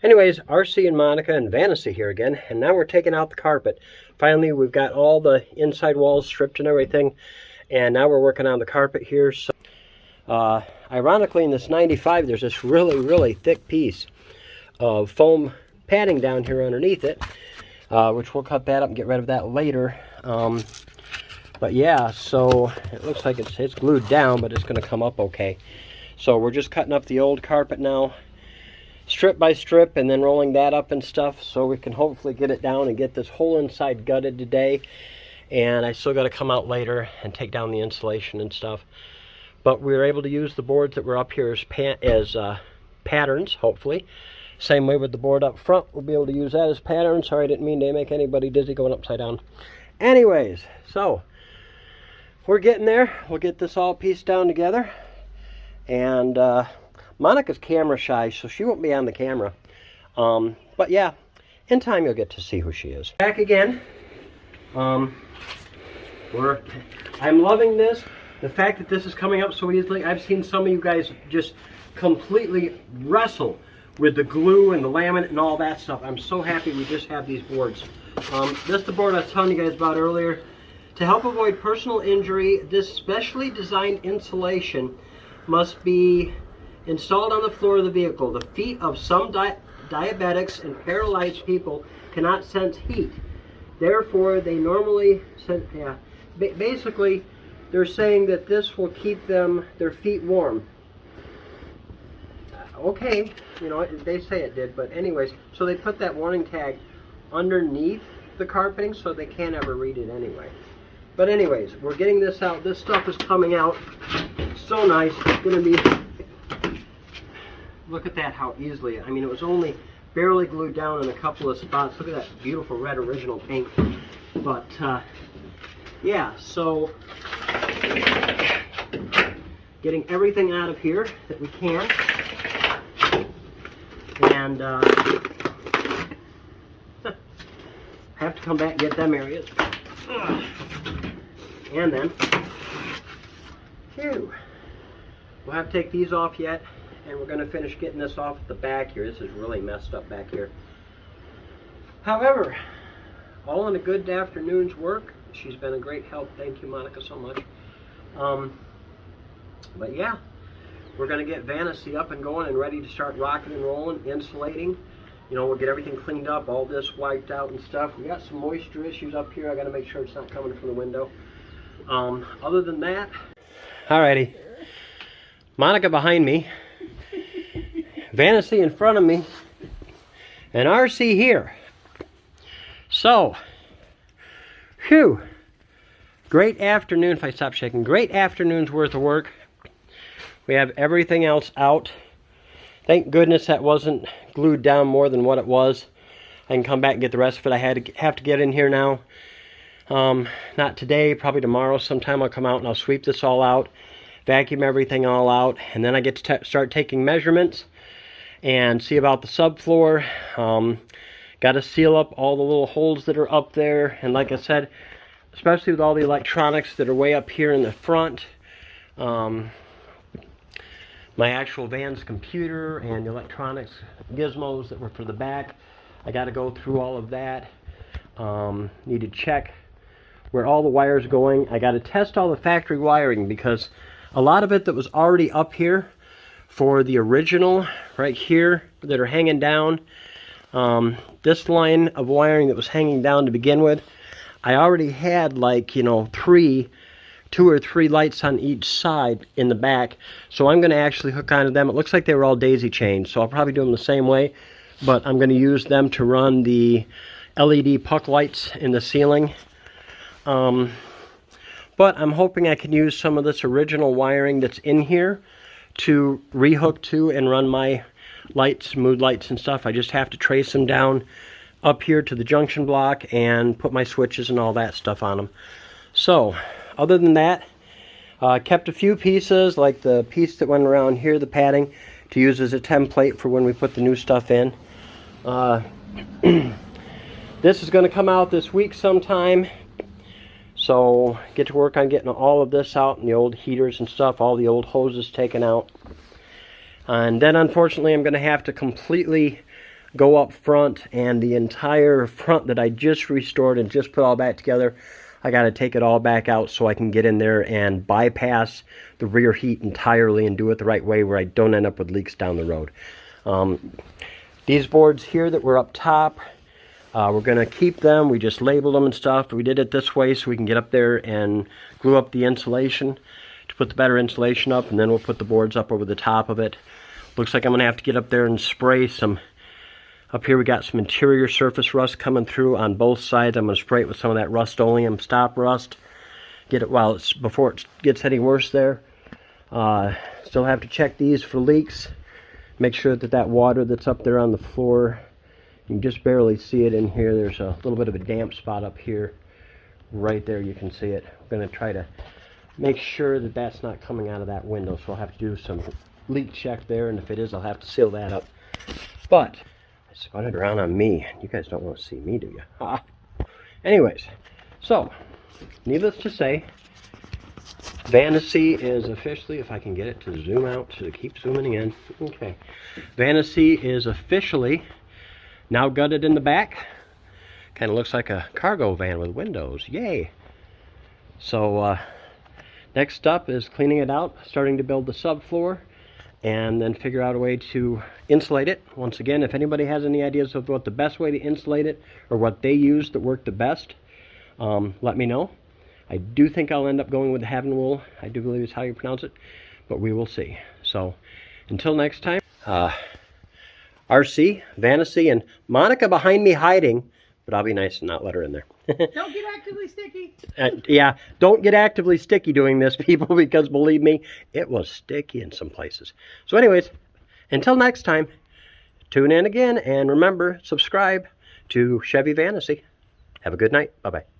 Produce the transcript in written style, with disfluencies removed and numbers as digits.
Anyways, RC and Monica and Vanessa here again, and now we're taking out the carpet. Finally, we've got all the inside walls stripped and everything, and now we're working on the carpet here. So, ironically, in this 95, there's this really thick piece of foam padding down here underneath it, which we'll cut that up and get rid of that later. But yeah, so it looks like it's glued down, but it's going to come up okay. So we're just cutting up the old carpet now, strip by strip, and then rolling that up and stuff, so we can hopefully get it down and get this whole inside gutted today. And I still got to come out later and take down the insulation and stuff. But we were able to use the boards that were up here as patterns, hopefully. Same way with the board up front, we'll be able to use that as patterns. Sorry, I didn't mean to make anybody dizzy going upside down. Anyways, so we're getting there. We'll get this all pieced down together. And Monica's camera shy, so she won't be on the camera. But yeah, in time you'll get to see who she is. Back again. I'm loving this. The fact that this is coming up so easily. I've seen some of you guys just completely wrestle with the glue and the laminate and all that stuff. I'm so happy we just have these boards. This is the board I was telling you guys about earlier. To help avoid personal injury, this specially designed insulation must be installed on the floor of the vehicle. The feet of some diabetics and paralyzed people cannot sense heat. Therefore, they normally sense, basically, they're saying that this will keep their feet warm. Okay, you know, they say it did, but anyways, so they put that warning tag underneath the carpeting so they can't ever read it anyway. But anyways, we're getting this out. This stuff is coming out so nice. It's going to be, look at that, how easily, I mean, it was only barely glued down in a couple of spots. Look at that beautiful red original paint. But yeah, so getting everything out of here that we can. And have to come back and get them areas. And then, we'll have to take these off yet, and we're going to finish getting this off at the back here. This is really messed up back here. However, all in a good afternoon's work. She's been a great help. Thank you, Monica, so much. But yeah, we're going to get Vanessa up and going and ready to start rocking and rolling, insulating. You know, we'll get everything cleaned up, all this wiped out and stuff. We got some moisture issues up here. I got to make sure it's not coming from the window. Other than that, alrighty. Monica behind me, Vanessa in front of me, and RC here. So, phew. Great afternoon, if I stop shaking. Great afternoon's worth of work. We have everything else out. Thank goodness that wasn't glued down more than what it was. I can come back and get the rest of it. I have to get in here now. Not today, probably tomorrow sometime. I'll come out and I'll sweep this all out, vacuum everything all out, and then I get to start taking measurements and see about the subfloor. Got to seal up all the little holes that are up there, and like I said, especially with all the electronics that are way up here in the front. My actual van's computer and the electronics gizmos that were for the back. I got to go through all of that. Need to check where all the wires are going. I got to test all the factory wiring because a lot of it that was already up here for the original right here that are hanging down. This line of wiring that was hanging down to begin with, I already had like, you know, 2 or 3 lights on each side in the back, so I'm going to actually hook onto them. It looks like they were all daisy chained, so I'll probably do them the same way, but I'm going to use them to run the LED puck lights in the ceiling. But I'm hoping I can use some of this original wiring that's in here to rehook to and run my lights, mood lights and stuff. I just have to trace them down up here to the junction block and put my switches and all that stuff on them. So, other than that, kept a few pieces, like the piece that went around here, the padding, to use as a template for when we put the new stuff in. This is going to come out this week sometime, so get to work on getting all of this out and the old heaters and stuff, all the old hoses taken out. And then unfortunately I'm going to have to completely go up front, and the entire front that I just restored and just put all back together, I got to take it all back out so I can get in there and bypass the rear heat entirely and do it the right way where I don't end up with leaks down the road. These boards here that were up top, we're going to keep them. We just labeled them and stuff. We did it this way so we can get up there and glue up the insulation to put the better insulation up, and then we'll put the boards up over the top of it. Looks like I'm going to have to get up there and spray some. Up here we got some interior surface rust coming through on both sides. I'm going to spray it with some of that Rust-Oleum Stop Rust. Get it while it's before it gets any worse there. Still have to check these for leaks. Make sure that that water that's up there on the floor, you can just barely see it in here. There's a little bit of a damp spot up here. Right there you can see it. We're going to try to make sure that that's not coming out of that window. So I'll have to do some leak check there, and if it is, I'll have to seal that up. But I spun it around on me. You guys don't want to see me, do you? Ah. Anyways, so needless to say, Vanessy is officially, if I can get it to zoom out to keep zooming in. Okay. Vanessy is officially now gutted in the back. Kind of looks like a cargo van with windows. Yay! So next up is cleaning it out, starting to build the subfloor, and then figure out a way to insulate it. Once again, if anybody has any ideas of what the best way to insulate it or what they use that work the best, let me know. I do think I'll end up going with the Havenwool. I do believe it's how you pronounce it, but we will see. So until next time, RC, Vanessy, and Monica behind me hiding, but I'll be nice and not let her in there. Don't get actively sticky. Yeah, don't get actively sticky doing this, people, because believe me, it was sticky in some places. So anyways, until next time, tune in again, and remember, subscribe to Chevy Vanessy. Have a good night. Bye-bye.